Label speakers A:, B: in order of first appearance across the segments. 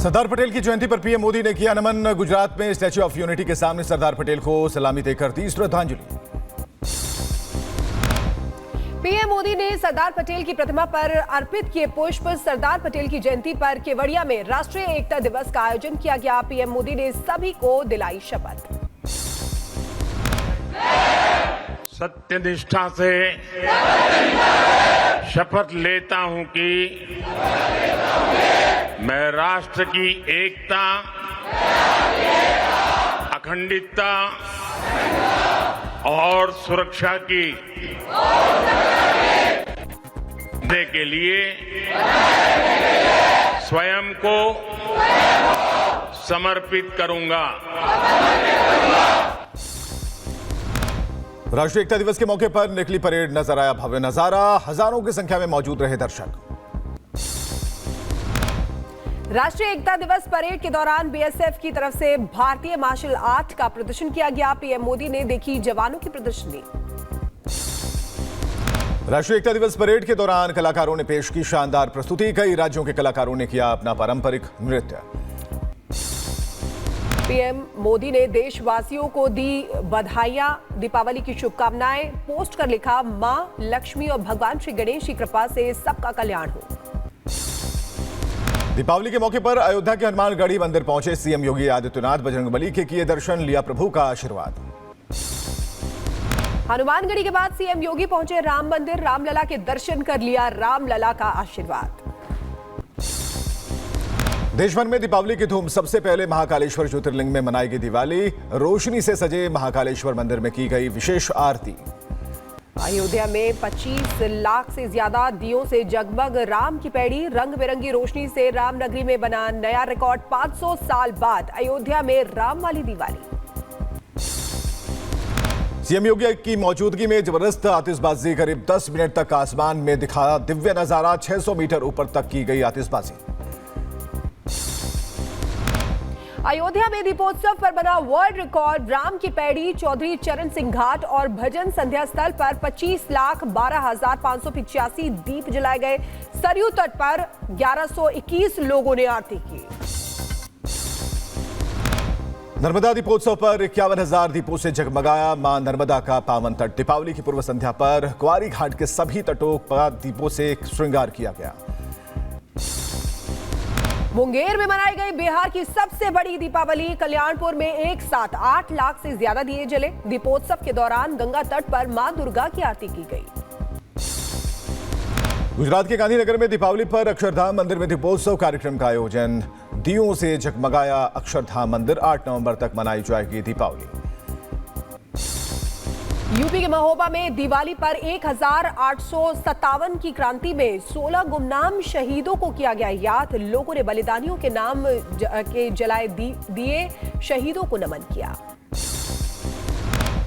A: सरदार पटेल की जयंती पर पीएम मोदी ने किया नमन। गुजरात में स्टैच्यू ऑफ यूनिटी के सामने सरदार पटेल को सलामी देकर दी श्रद्धांजलि।
B: पीएम मोदी ने सरदार पटेल की प्रतिमा पर अर्पित किए पुष्प। सरदार पटेल की जयंती पर केवड़िया में राष्ट्रीय एकता दिवस का आयोजन किया गया। पीएम मोदी ने सभी को दिलाई शपथ।
C: सत्यनिष्ठा से शपथ लेता हूं कि मैं राष्ट्र की एकता, अखंडता और सुरक्षा की के लिए स्वयं को समर्पित करूंगा।
A: राष्ट्रीय एकता दिवस के मौके पर निकली परेड नजर आया भव्य नजारा। हजारों की संख्या में मौजूद रहे दर्शक।
B: राष्ट्रीय एकता दिवस परेड के दौरान बीएसएफ की तरफ से भारतीय मार्शल आर्ट का प्रदर्शन किया गया। पीएम मोदी ने देखी जवानों की प्रदर्शनी।
A: राष्ट्रीय एकता दिवस परेड के दौरान कलाकारों ने पेश की शानदार प्रस्तुति। कई राज्यों के कलाकारों ने किया अपना पारंपरिक नृत्य।
B: पीएम मोदी ने देशवासियों को दी बधाइयां, दीपावली की शुभकामनाएं। पोस्ट कर लिखा, मां लक्ष्मी और भगवान श्री गणेश की कृपा से सबका कल्याण हो।
A: दीपावली के मौके पर अयोध्या के हनुमानगढ़ी मंदिर पहुंचे सीएम योगी आदित्यनाथ। बजरंगबली के किए दर्शन, लिया प्रभु का आशीर्वाद।
B: हनुमानगढ़ी के बाद सीएम योगी पहुंचे राम मंदिर। रामलला के दर्शन कर लिया रामलला का आशीर्वाद।
A: देश भर में दीपावली की धूम। सबसे पहले महाकालेश्वर ज्योतिर्लिंग में मनाई गई दिवाली। रोशनी से सजे महाकालेश्वर मंदिर में की गई विशेष आरती।
B: अयोध्या में 25 लाख से ज्यादा दियों से जगमग राम की पैड़ी। रंग बिरंगी रोशनी से रामनगरी में बना नया रिकॉर्ड। 500 साल बाद अयोध्या में राम वाली दिवाली।
A: सीएम योगी की मौजूदगी में जबरदस्त आतिशबाजी। करीब 10 मिनट तक आसमान में दिखा दिव्य नजारा। 600 मीटर ऊपर तक की गई आतिशबाजी।
B: अयोध्या में दीपोत्सव पर बना वर्ल्ड रिकॉर्ड। राम की पैड़ी, चौधरी चरण सिंह घाट और भजन संध्या स्थल पर 25,12,585 दीप जलाए गए। सरयू तट पर 1121 लोगों ने आरती की।
A: नर्मदा दीपोत्सव पर 51,000 दीपों से जगमगाया मां नर्मदा का पावन तट। दीपावली की पूर्व संध्या पर कुंवारी घाट के सभी तटों पर दीपों से श्रृंगार किया गया।
B: मुंगेर में मनाई गई बिहार की सबसे बड़ी दीपावली। कल्याणपुर में एक साथ 8 लाख से ज्यादा दिए जले। दीपोत्सव के दौरान गंगा तट पर मां दुर्गा की आरती की गई।
A: गुजरात के गांधीनगर में दीपावली पर अक्षरधाम मंदिर में दीपोत्सव कार्यक्रम का आयोजन। दियों से जगमगाया अक्षरधाम मंदिर। 8 नवंबर तक मनाई जाएगी दीपावली।
B: यूपी के महोबा में दिवाली पर 1857 की क्रांति में 16 गुमनाम शहीदों को किया गया याद। लोगों ने बलिदानियों के नाम के जलाए दिए शहीदों को नमन किया।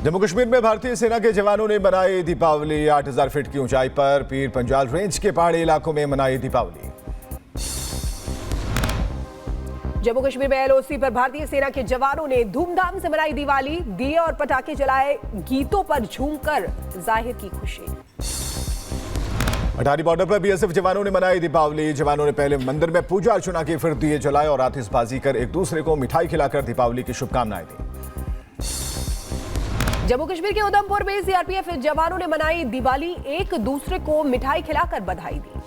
A: जम्मू कश्मीर में भारतीय सेना के जवानों ने मनाई दीपावली। 8000 फीट की ऊंचाई पर पीर पंजाल रेंज के पहाड़ी इलाकों में मनाई दीपावली।
B: जम्मू कश्मीर में एलओसी पर भारतीय सेना के जवानों ने धूमधाम से मनाई दिवाली। दिए और पटाखे जलाए, गीतों पर झूमकर जाहिर की खुशी।
A: अटारी बॉर्डर पर बीएसएफ जवानों ने मनाई दीपावली। जवानों ने पहले मंदिर में पूजा अर्चना की, फिर दिए जलाए और आतिशबाजी कर एक दूसरे को मिठाई खिलाकर दीपावली की शुभकामनाएं दी।
B: जम्मू कश्मीर के उधमपुर में सीआरपीएफ जवानों ने मनाई दिवाली। एक दूसरे को मिठाई खिलाकर बधाई दी।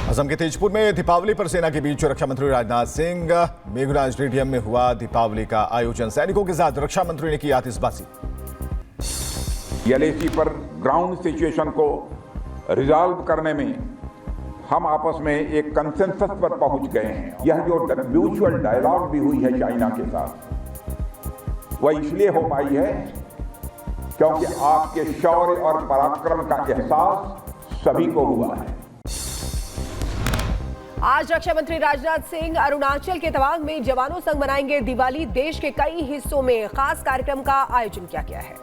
A: असम के तेजपुर में दीपावली पर सेना के बीच रक्षा मंत्री राजनाथ सिंह। मेघराज स्टेडियम में हुआ दीपावली का आयोजन। सैनिकों के साथ रक्षा मंत्री ने की आतिशबाजी।
D: एलएसी पर ग्राउंड सिचुएशन को रिजॉल्व करने में हम आपस में एक कंसेंसस पर पहुंच गए हैं। यह जो म्यूचुअल डायलॉग भी हुई है चाइना के साथ, वह इसलिए हो पाई है क्योंकि आपके शौर्य और पराक्रम का एहसास सभी को हुआ है।
B: आज रक्षा मंत्री राजनाथ सिंह अरुणाचल के तवांग में जवानों संग मनाएंगे दिवाली। देश के कई हिस्सों में खास कार्यक्रम का आयोजन किया गया है।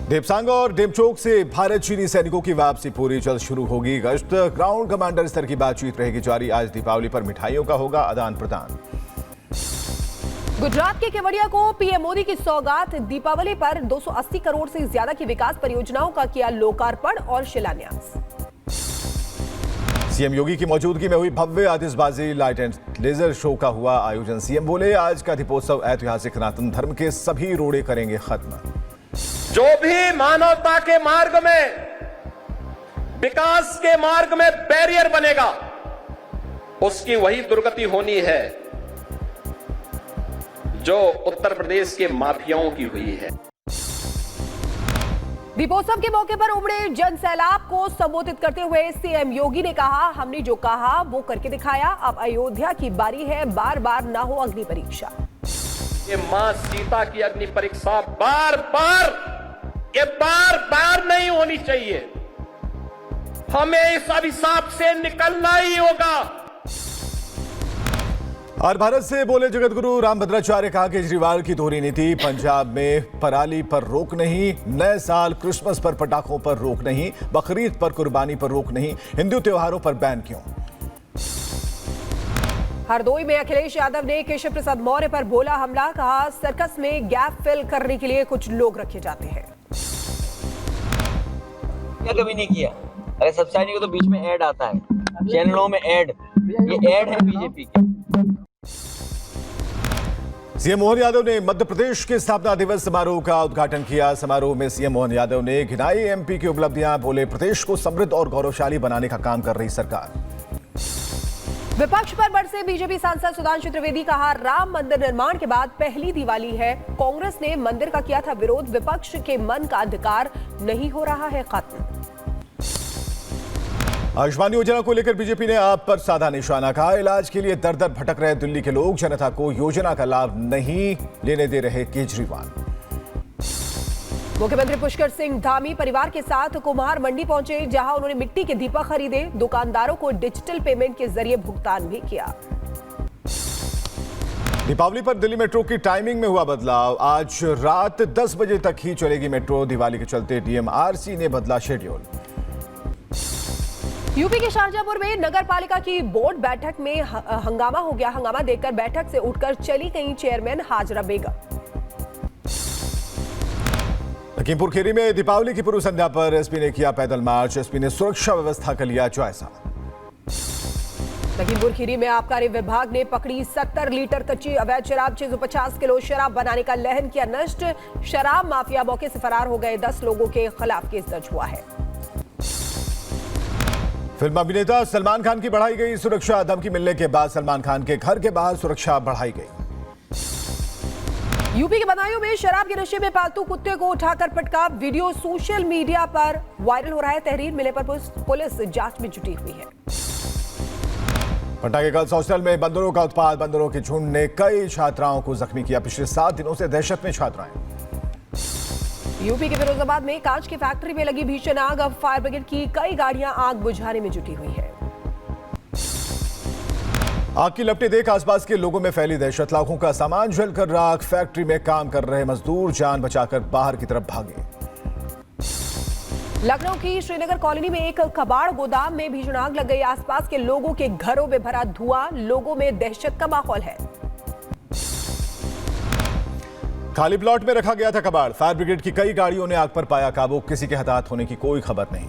A: देपसांग और डेमचोक से भारत चीनी सैनिकों की वापसी पूरी। जल्द शुरू होगी गश्त। ग्राउंड कमांडर स्तर की बातचीत रहेगी जारी। आज दीपावली पर मिठाइयों का होगा आदान प्रदान।
B: गुजरात के केवड़िया को पीएम मोदी की सौगात। दीपावली पर 280 करोड़ से ज्यादा की विकास परियोजनाओं का किया लोकार्पण और शिलान्यास।
A: सीएम योगी की मौजूदगी में हुई भव्य आतिशबाजी लाइट एंड लेजर शो का हुआ आयोजन। सीएम बोले, आज का दीपोत्सव ऐतिहासिक सनातन धर्म के सभी रोड़े करेंगे खत्म।
E: जो भी मानवता के मार्ग में, विकास के मार्ग में बैरियर बनेगा, उसकी वही दुर्गति होनी है जो उत्तर प्रदेश के माफियाओं की हुई है।
B: दीपोत्सव के मौके पर उमड़े जन सैलाब को संबोधित करते हुए सीएम योगी ने कहा, हमने जो कहा वो करके दिखाया। अब अयोध्या की बारी है, बार बार ना हो अग्नि परीक्षा।
E: ये मां सीता की अग्नि परीक्षा बार बार नहीं होनी चाहिए। हमें इस अभिशाप से निकलना ही होगा।
A: और भारत से बोले जगतगुरु रामभद्राचार्य, कहा केजरीवाल की दोहरी नीति। पंजाब में पराली पर रोक नहीं, नए साल क्रिसमस पर पटाखों पर रोक नहीं, बकरीद पर कुर्बानी पर रोक नहीं, हिंदू त्योहारों पर बैन क्यों?
B: हरदोई में अखिलेश यादव ने केशव प्रसाद मौर्य पर बोला हमला। कहा, सर्कस में गैप फिल करने के लिए कुछ लोग रखे जाते हैं।
F: कभी नहीं किया। अरे सब्सिडी को तो बीच में ऐड आता है, चैनलों में ऐड, ये ऐड है बीजेपी के।
A: सीएम मोहन यादव ने मध्य प्रदेश के स्थापना दिवस समारोह का उद्घाटन किया। समारोह में सीएम मोहन यादव ने गिनाई एमपी की उपलब्धियां। बोले, प्रदेश को समृद्ध और गौरवशाली बनाने का काम कर रही सरकार।
B: विपक्ष पर बरसे बीजेपी सांसद सुधांशु त्रिवेदी। कहा, राम मंदिर निर्माण के बाद पहली दिवाली है। कांग्रेस ने मंदिर का किया था विरोध, विपक्ष के मन का अधिकार नहीं हो रहा है खत्म।
A: आयुष्मान योजना को लेकर बीजेपी ने आप पर साधा निशाना। कहा, इलाज के लिए दर दर भटक रहे दिल्ली के लोग, जनता को योजना का लाभ नहीं लेने दे रहे केजरीवाल।
B: मुख्यमंत्री पुष्कर सिंह धामी परिवार के साथ कुम्हार मंडी पहुंचे, जहां उन्होंने मिट्टी के दीपक खरीदे, दुकानदारों को डिजिटल पेमेंट के जरिए भुगतान भी किया।
A: दीपावली पर दिल्ली मेट्रो की टाइमिंग में हुआ बदलाव। आज रात 10 बजे तक ही चलेगी मेट्रो। दिवाली के चलते डीएमआरसी ने बदला शेड्यूल।
B: यूपी के शाहजहांपुर में नगर पालिका की बोर्ड बैठक में हंगामा हो गया। हंगामा देखकर बैठक से उठकर चली गई चेयरमैन हाजरा बेगम।
A: लखीमपुर खीरी में दीपावली की पूर्व संध्या पर एसपी ने किया पैदल मार्च। एसपी ने सुरक्षा व्यवस्था का लिया जायजा।
B: लखीमपुर खीरी में आबकारी विभाग ने पकड़ी 70 लीटर कच्ची अवैध शराब, 650 किलो शराब बनाने का लहन किया नष्ट। शराब माफिया मौके से फरार हो गए। 10 लोगों के खिलाफ केस दर्ज हुआ है।
A: फिल्म अभिनेता सलमान खान की बढ़ाई गई सुरक्षा। धमकी मिलने के बाद सलमान खान के घर के बाहर सुरक्षा बढ़ाई गई।
B: यूपी के बदायूं में शराब के नशे में पालतू कुत्ते को उठाकर पटका। वीडियो सोशल मीडिया पर वायरल हो रहा है। तहरीर मिलने पर पुलिस जांच में जुटी हुई है।
A: पटना के गर्ल्स हॉस्टल में बंदरों का उत्पात। बंदरों के झुंड ने कई छात्राओं को जख्मी किया। पिछले 7 दिनों से दहशत में छात्राएं।
B: यूपी के फिरोजाबाद में कांच की फैक्ट्री में लगी भीषण आग। अब फायर ब्रिगेड की कई गाड़ियां आग बुझाने में जुटी हुई है।
A: आग की लपटें देख आसपास के लोगों में फैली दहशत। लाखों का सामान जलकर राख। फैक्ट्री में काम कर रहे मजदूर जान बचाकर बाहर की तरफ भागे।
B: लखनऊ की श्रीनगर कॉलोनी में एक कबाड़ गोदाम में भीषण आग लग गई। आसपास के लोगों के घरों में भरा धुआं। लोगों में दहशत का माहौल है।
A: खाली प्लॉट में रखा गया था कबाड़। फायर ब्रिगेड की कई गाड़ियों ने आग पर पाया काबू। किसी के हताहत होने की कोई खबर नहीं।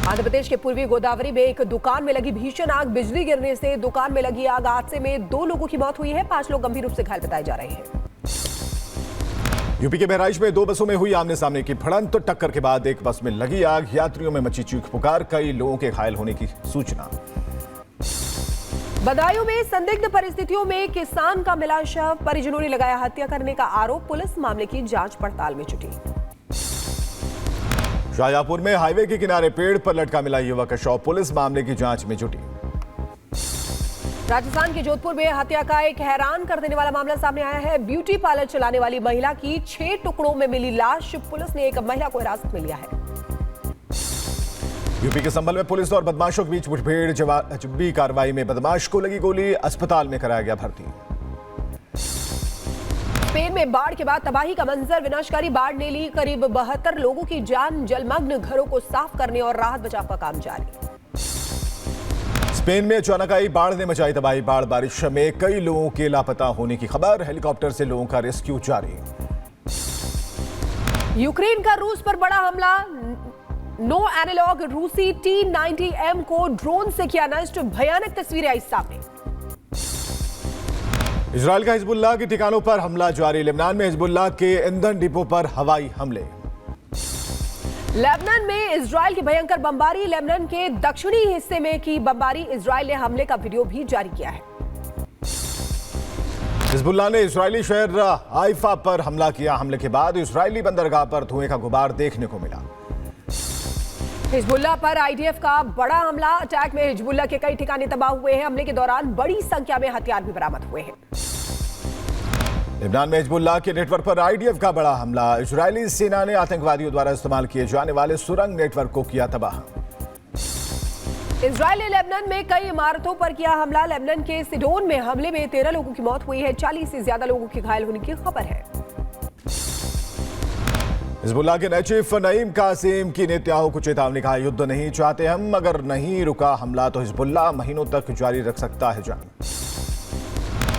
B: आंध्र प्रदेश के पूर्वी गोदावरी में एक दुकान में लगी भीषण आग। बिजली गिरने से दुकान में लगी आग हादसे में 2 लोगों की मौत हुई है। 5 लोग गंभीर रूप से घायल बताए जा रहे हैं।
A: यूपी के बहराइच में 2 बसों में हुई आमने सामने की भिड़ंत। टक्कर के बाद एक बस में लगी आग। यात्रियों में मची चीख पुकार। कई लोगों के घायल होने की सूचना।
B: बदायूं में संदिग्ध परिस्थितियों में किसान का मिला शव। परिजनों ने लगाया हत्या करने का आरोप। पुलिस मामले की जांच पड़ताल में जुटी।
A: शाहजहांपुर में हाईवे के किनारे पेड़ पर लटका मिला युवक का शव। पुलिस मामले की जांच में जुटी।
B: राजस्थान के जोधपुर में हत्या का एक हैरान कर देने वाला मामला सामने आया है। ब्यूटी पार्लर चलाने वाली महिला की 6 टुकड़ों में मिली लाश। पुलिस ने एक महिला को हिरासत में लिया है।
A: यूपी के संभल में पुलिस और बदमाशों के बीच मुठभेड़। जवाबी कार्रवाई में बदमाश को लगी गोली। अस्पताल में कराया गया भर्ती।
B: स्पेन में बाढ़ के बाद तबाही का मंजर। विनाशकारी बाढ़ ने ली करीब 72 लोगों की जान। जलमग्न घरों को साफ करने और राहत बचाव का काम जारी।
A: स्पेन में अचानक आई बाढ़ ने मचाई तबाही। बाढ़ बारिश में कई लोगों के लापता होने की खबर। हेलीकॉप्टर से लोगों का रेस्क्यू जारी।
B: यूक्रेन का रूस पर बड़ा हमला। नो एनालॉग रूसी T-90M को ड्रोन से किया नष्ट, भयानक तस्वीरें आई सामने।
A: इजराइल का हिजबुल्लाह के ठिकानों पर हमला जारी, लेबनान में हिजबुल्लाह के ईंधन डिपो पर हवाई हमले।
B: लेबनान में इजराइल की भयंकर बमबारी, लेबनान के दक्षिणी हिस्से में की बमबारी, इजराइल ने हमले का वीडियो भी जारी किया है।
A: हिजबुल्लाह ने इजरायली शहर हाइफा पर हमला किया, हमले के बाद इजरायली बंदरगाह पर धुएं का गुबार देखने को मिला।
B: हिजबुल्लाह पर आईडीएफ का बड़ा हमला, अटैक में हिजबुल्लाह के कई ठिकाने तबाह हुए हैं, हमले के दौरान बड़ी संख्या में हथियार भी बरामद हुए हैं।
A: लेबनान में हिजबुल्लाह के नेटवर्क पर आईडीएफ का बड़ा हमला, इजरायली सेना ने आतंकवादियों द्वारा इस्तेमाल किए जाने वाले सुरंग नेटवर्क को किया तबाह।
B: इजरायल ने लेबनान में कई इमारतों पर किया हमला, लेबनान के सिडोन में हमले में 13 लोगों की मौत हुई है, 40 से ज्यादा लोगों के घायल होने की खबर है।
A: हिजबुल्लाह के नए चीफ नईम कासिम की नेतन्याहू को चेतावनी, कहा युद्ध नहीं चाहते हम, अगर नहीं रुका हमला तो हिजबुल्लाह महीनों तक जारी रख सकता है जंग।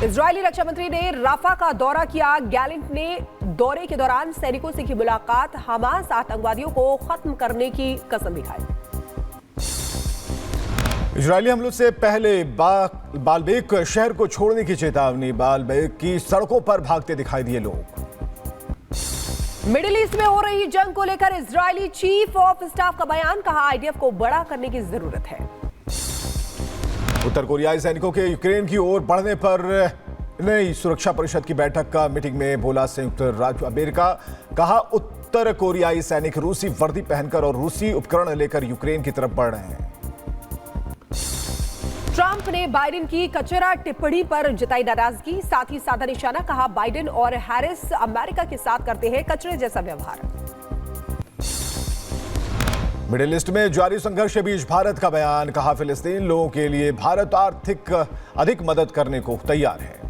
B: इजरायली रक्षा मंत्री ने राफा का दौरा किया, गैलेंट ने दौरे के दौरान सैनिकों से की मुलाकात, हमास आतंकवादियों को खत्म करने की कसम भी खाई।
A: इजरायली हमलों से पहले बालबेक शहर को छोड़ने की चेतावनी, बालबेक की सड़कों पर भागते दिखाई दिए लोग।
B: मिडिल ईस्ट में हो रही जंग को लेकर इजरायली चीफ ऑफ स्टाफ का बयान, कहा आईडीएफ को बड़ा करने की जरूरत है।
A: उत्तर कोरियाई सैनिकों के यूक्रेन की ओर बढ़ने पर नई सुरक्षा परिषद की बैठक का मीटिंग में बोला संयुक्त राज्य अमेरिका, कहा उत्तर कोरियाई सैनिक रूसी वर्दी पहनकर और रूसी उपकरण लेकर यूक्रेन की तरफ बढ़ रहे हैं।
B: ट्रंप ने बाइडेन की कचरा टिप्पणी पर जताई नाराजगी, साथ ही साधा निशाना, कहा बाइडेन और हैरिस अमेरिका के साथ करते हैं कचरे जैसा व्यवहार।
A: मिडिल ईस्ट में जारी संघर्ष के बीच भारत का बयान, कहा फिलिस्तीन लोगों के लिए भारत आर्थिक अधिक मदद करने को तैयार है।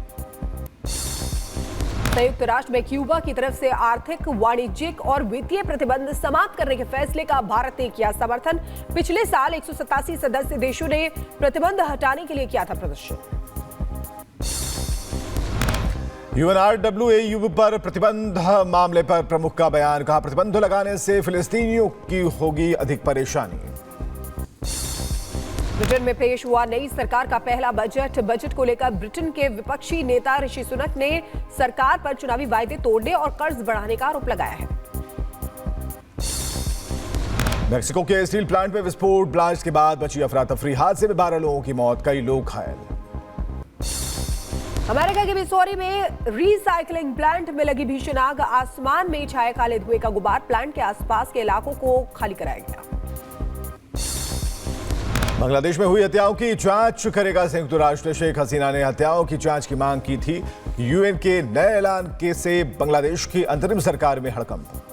B: संयुक्त राष्ट्र में क्यूबा की तरफ से आर्थिक, वाणिज्यिक और वित्तीय प्रतिबंध समाप्त करने के फैसले का भारत ने किया समर्थन, पिछले साल 187 सदस्य देशों ने प्रतिबंध हटाने के लिए किया था प्रदर्शन।
A: UNRWA पर प्रतिबंध मामले पर प्रमुख का बयान, कहा प्रतिबंध लगाने से फिलिस्तीनियों की होगी अधिक परेशानी।
B: ब्रिटेन में पेश हुआ नई सरकार का पहला बजट को लेकर ब्रिटेन के विपक्षी नेता ऋषि सुनक ने सरकार पर चुनावी वायदे तोड़ने और कर्ज बढ़ाने का आरोप लगाया है।
A: मेक्सिको के स्टील प्लांट में विस्फोट, ब्लास्ट के बाद बची अफरा तफरी, हादसे में 12 लोगों की मौत, कई लोग घायल।
B: अमेरिका के मिसौरी में रिसाइकलिंग प्लांट में लगी भीषण आग, आसमान में छाया काले धुएं का गुबार, प्लांट के आसपास के इलाकों को खाली कराया गया।
A: बांग्लादेश में हुई हत्याओं की जांच करेगा संयुक्त राष्ट्र, शेख हसीना ने हत्याओं की जांच की मांग की थी। यूएन के नए ऐलान के से बांग्लादेश की अंतरिम सरकार में हड़कंप।